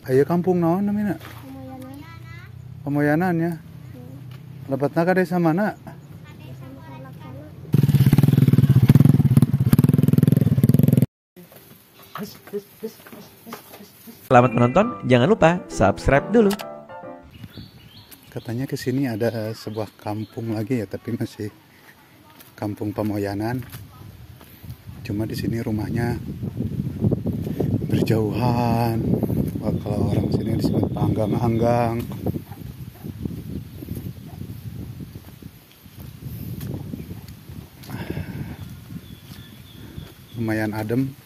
Ayo kampung naon namanya? Pemoyanan. Pemoyanan ya. Lebatna ka desa mana? Desa Mekar Laksana. Selamat menonton, jangan lupa subscribe dulu. Katanya ke sini ada sebuah kampung lagi ya, tapi masih kampung Pemoyanan. Cuma di sini rumahnya berjauhan. Wah, kalau orang sini disebut panggang-anggang. Lumayan adem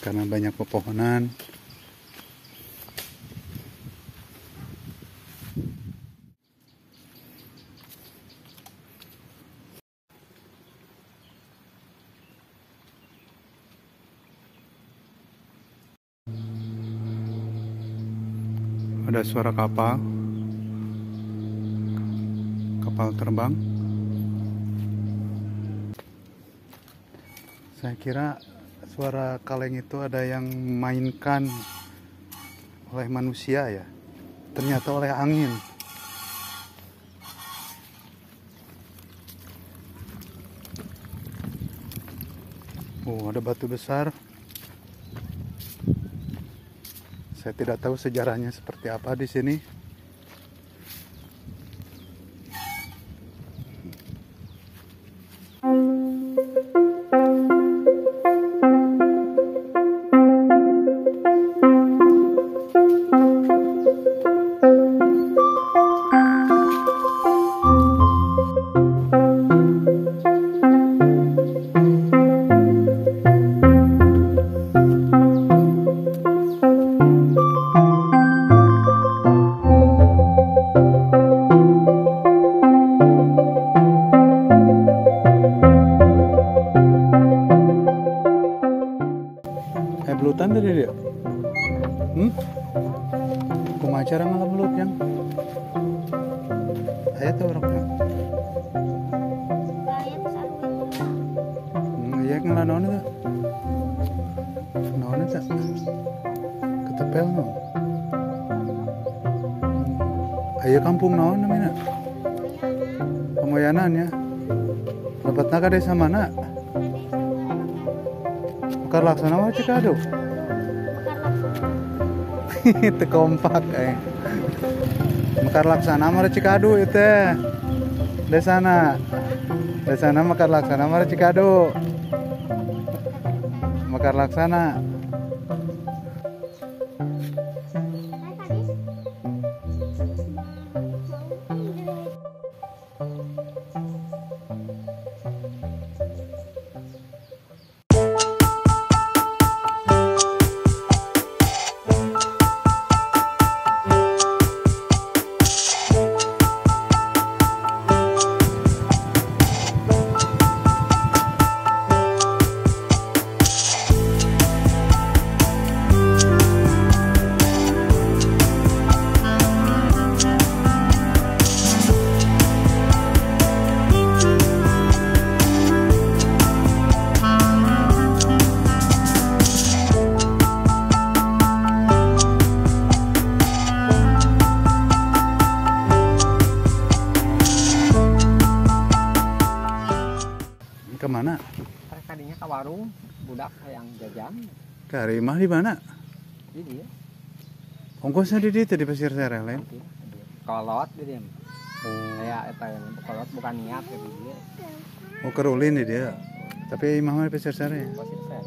karena banyak pepohonan. Ada suara kapal terbang. Saya kira suara kaleng itu ada yang mainkan oleh manusia ya, ternyata oleh angin. Oh, ada batu besar. Saya tidak tahu sejarahnya seperti apa di sini. Belutan tadi dia. Kumacara ngalah belut yang. Aya teh orangna. Gaya sarung. Iya ngalah naon eta? Naon eta? Ketepel naon? Aya kampung naon namanya? Pemoyanan ya. Lebatna ka desa mana? Mekar Laksana mah Cikadu. Mekar Laksana. Itu kompak Mekar Laksana mah Cikadu itu. Desana Mekar Laksana mah Cikadu. Mekar Laksana. Kemana? Tadinya ke warung, budak yang jajan. Kari mah di mana? Di dia. Ongkosnya di dieu di Pasir Sereh lain. Kolot di dia. Kayak eta yang kolot bukan niat ke dia. Oh, kerulin di dia. Tapi imah mah di Pasir Sereh. Pasir Sereh.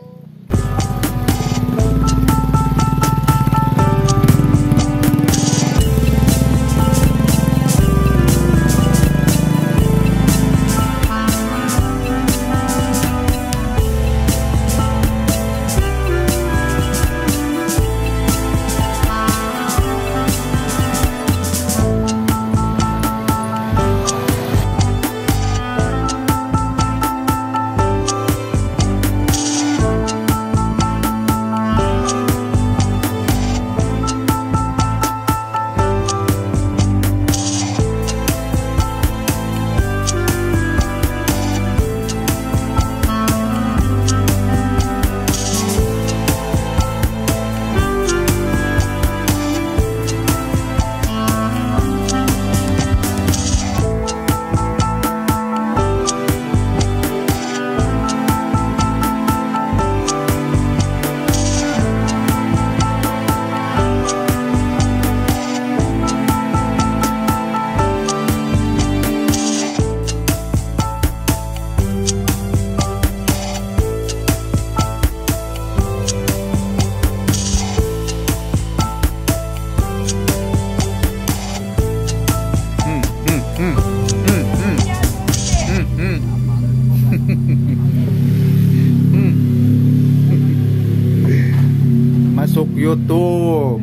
masuk YouTube.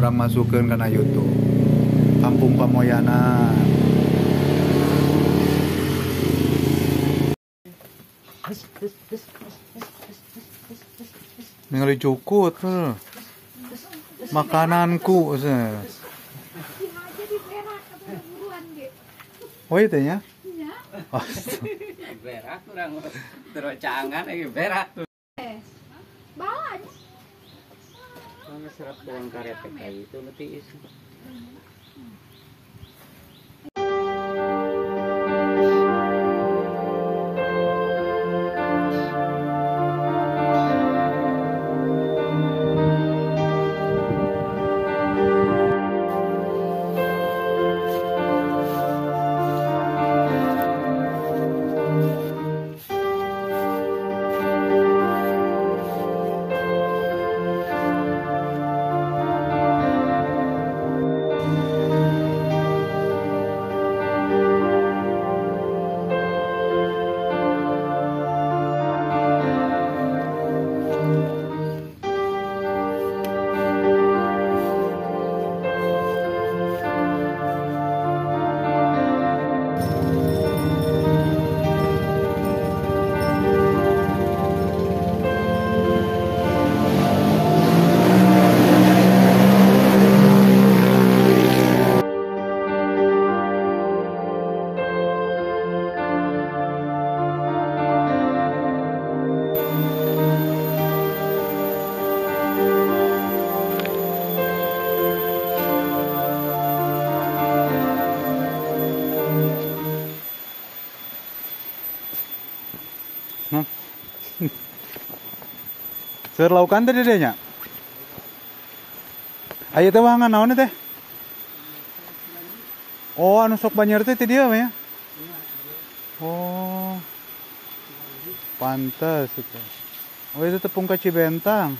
Orang masukin karena YouTube. Kampung Pamoyanan. Ningali cukut tuh. Makananku. Oh itu ya? Berak kurang terocangan lagi berak tuh. Balanya. Mana serap bawang karet kayak itu nanti isi. Seur laukan teh deh nya. Aya teh wahangan naon teh? Oh, anu sok banyer teh ti dieu ya. Oh. Pantes itu. Oh, itu tepung ka Cibentang.